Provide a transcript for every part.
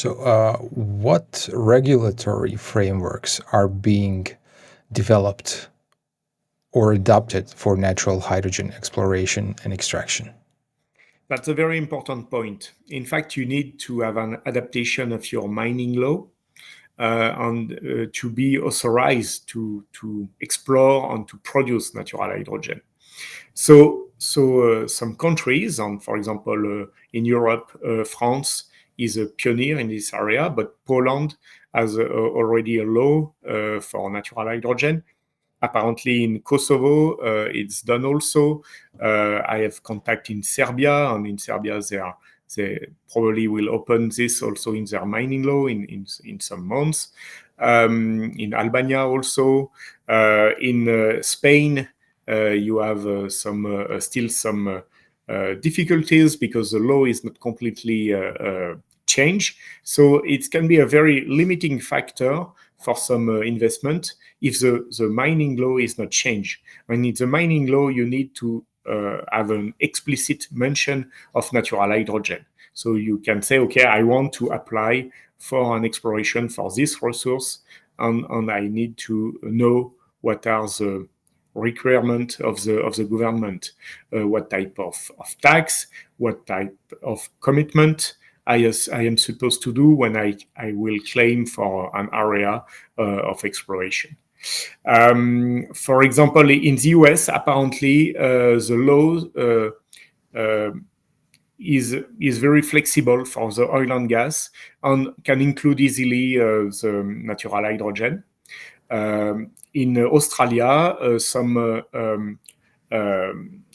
So, what regulatory frameworks are being developed or adopted for natural hydrogen exploration and extraction? That's a very important point. In fact, you need to have an adaptation of your mining law and to be authorized to explore and to produce natural hydrogen. So some countries, and for example, in Europe, France is a pioneer in this area, but Poland has already a law for natural hydrogen. Apparently in Kosovo, it's done also. I have contact in Serbia, and in Serbia they probably will open this also in their mining law in some months. In Albania also, in Spain, you have still some difficulties because the law is not completely changed. So it can be a very limiting factor for some investment if the mining law is not changed. When it's a mining law, you need to have an explicit mention of natural hydrogen. So you can say, okay, I want to apply for an exploration for this resource, and I need to know what are the requirement of the government, what type of tax, what type of commitment I am supposed to do when I will claim for an area of exploration. For example, in the US, apparently the law is very flexible for the oil and gas and can include easily the natural hydrogen. In Australia, some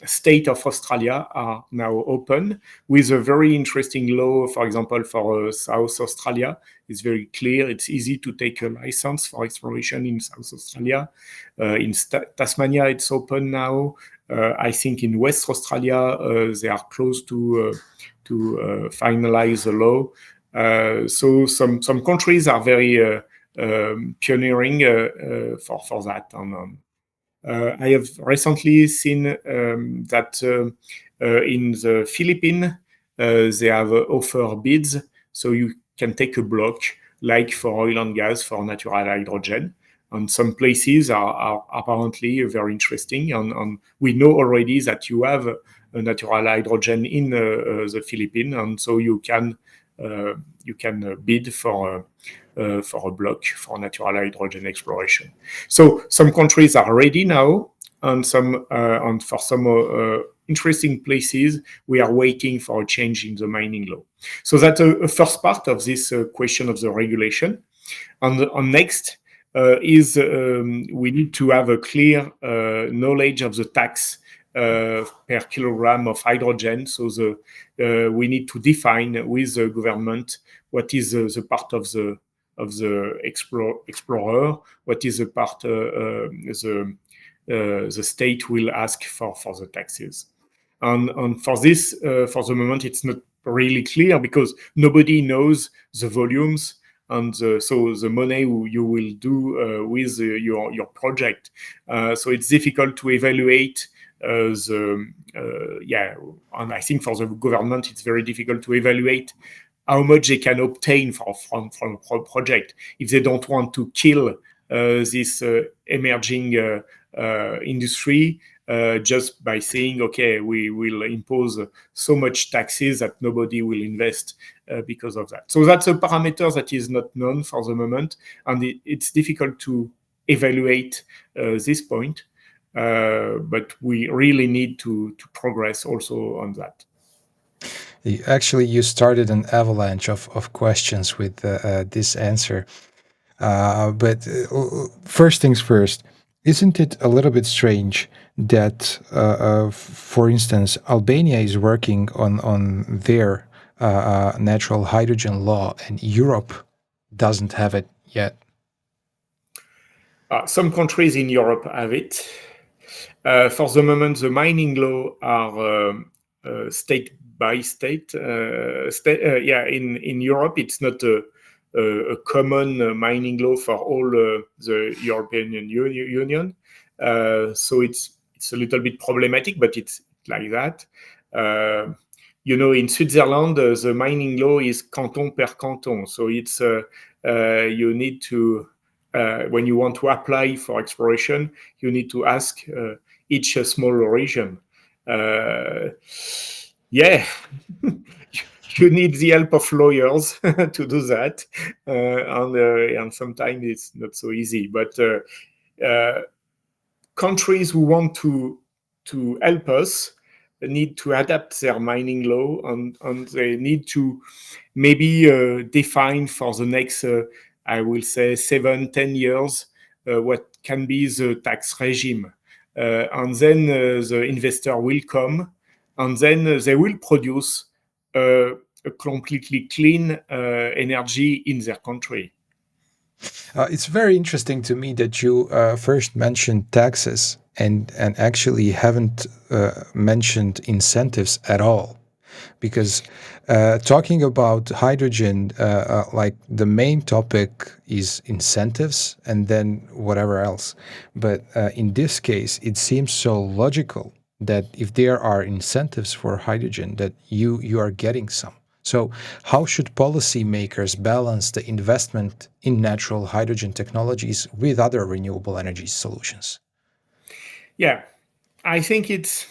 state of Australia are now open with a very interesting law. For example, for South Australia, it's very clear. It's easy to take a license for exploration in South Australia. In Tasmania, it's open now. I think in West Australia, they are close to finalize the law. So some countries are very pioneering for that. And I have recently seen that in the Philippines, they have offer bids, so you can take a block like for oil and gas, for natural hydrogen. And some places are apparently very interesting. And we know already that you have a natural hydrogen in the Philippines, and so you can bid for a block for natural hydrogen exploration. So some countries are ready now, and for some interesting places, we are waiting for a change in the mining law. So that's a first part of this question of the regulation. And next is we need to have a clear knowledge of the tax per kilogram of hydrogen. So we need to define with the government what is the part of the explorer, what is the part the state will ask for the taxes. And for this, for the moment, it's not really clear because nobody knows the volumes and so the money you will do with your project. So it's difficult to evaluate and I think for the government, it's very difficult to evaluate how much they can obtain from a project if they don't want to kill this emerging industry just by saying, okay, we will impose so much taxes that nobody will invest because of that. So that's a parameter that is not known for the moment, and it's difficult to evaluate this point, but we really need to progress also on that. Actually, you started an avalanche of questions with this answer. But first things first, isn't it a little bit strange that, for instance, Albania is working on their natural hydrogen law and Europe doesn't have it yet? Some countries in Europe have it. For the moment, the mining law are state by state. In Europe, it's not a common mining law for all the European Union. So it's a little bit problematic, but it's like that. in Switzerland, the mining law is canton per canton. So it's you need to when you want to apply for exploration, you need to ask each small region. Yeah, you need the help of lawyers to do that, and sometimes it's not so easy. But countries who want to help us need to adapt their mining law, and they need to maybe define for the next, I will say, 7-10 years, what can be the tax regime. And then the investor will come, and then they will produce a completely clean energy in their country. It's very interesting to me that you first mentioned taxes and actually haven't mentioned incentives at all. Because talking about hydrogen, like the main topic is incentives and then whatever else. But in this case, it seems so logical that if there are incentives for hydrogen, that you are getting some. So, how should policymakers balance the investment in natural hydrogen technologies with other renewable energy solutions? Yeah, I think it's,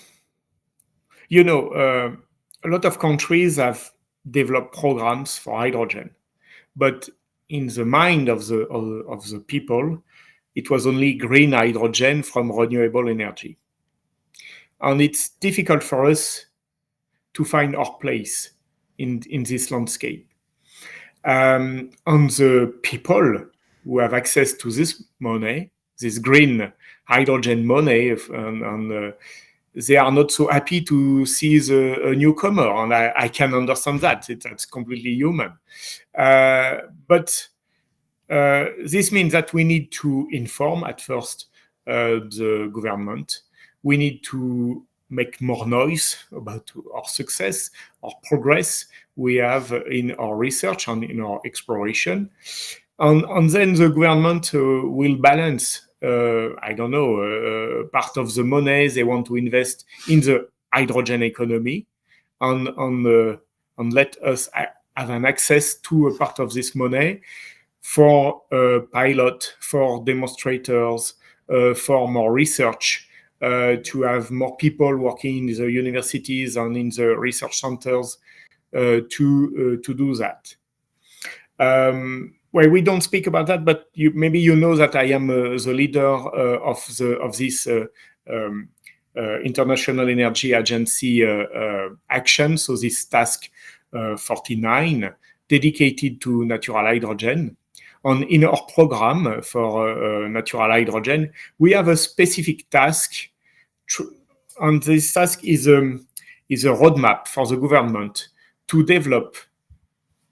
you know, a lot of countries have developed programs for hydrogen, but in the mind of the people, it was only green hydrogen from renewable energy, and it's difficult for us to find our place in this landscape. And the people who have access to this money, this green hydrogen money, and they are not so happy to see a newcomer, and I can understand that. That's completely human. But this means that we need to inform at first the government. We need to make more noise about our success, our progress we have in our research and in our exploration. And then the government will balance, I don't know, part of the money they want to invest in the hydrogen economy, and let us have an access to a part of this money for pilot, for demonstrators, for more research, to have more people working in the universities and in the research centers to do that. Well, we don't speak about that, but maybe you know that I am the leader of this International Energy Agency action. So this task 49 dedicated to natural hydrogen. And in our program for natural hydrogen, we have a specific task, and this task is a roadmap for the government to develop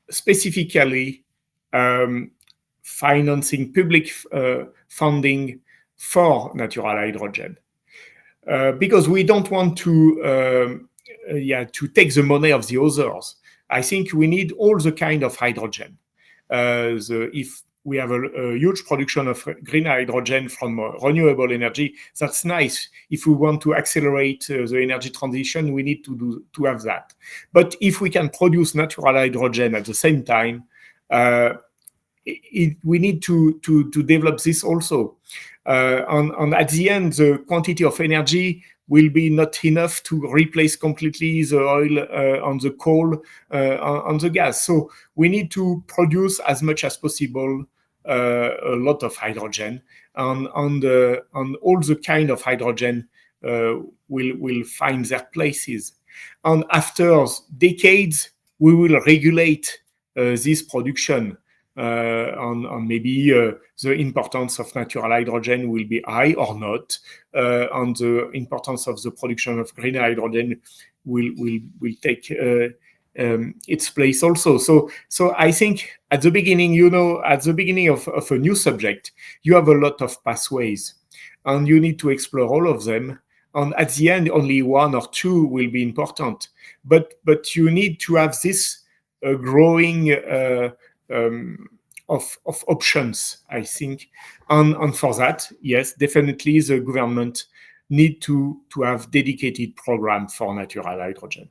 specifically financing public funding for natural hydrogen. Because we don't want to take the money of the others. I think we need all the kind of hydrogen. If we have a huge production of green hydrogen from renewable energy, that's nice. If we want to accelerate the energy transition, we need to have that. But if we can produce natural hydrogen at the same time, we need to develop this also. And at the end, the quantity of energy will be not enough to replace completely the oil on the coal, on the gas. So we need to produce as much as possible a lot of hydrogen, and all the kind of hydrogen will find their places. And after decades, we will regulate this production. And maybe the importance of natural hydrogen will be high or not, and the importance of the production of green hydrogen will take its place also. So I think at the beginning, at the beginning of a new subject, you have a lot of pathways, and you need to explore all of them. And at the end, only one or two will be important. But you need to have this growing of options, I think. And for that, yes, definitely the government need to have dedicated program for natural hydrogen.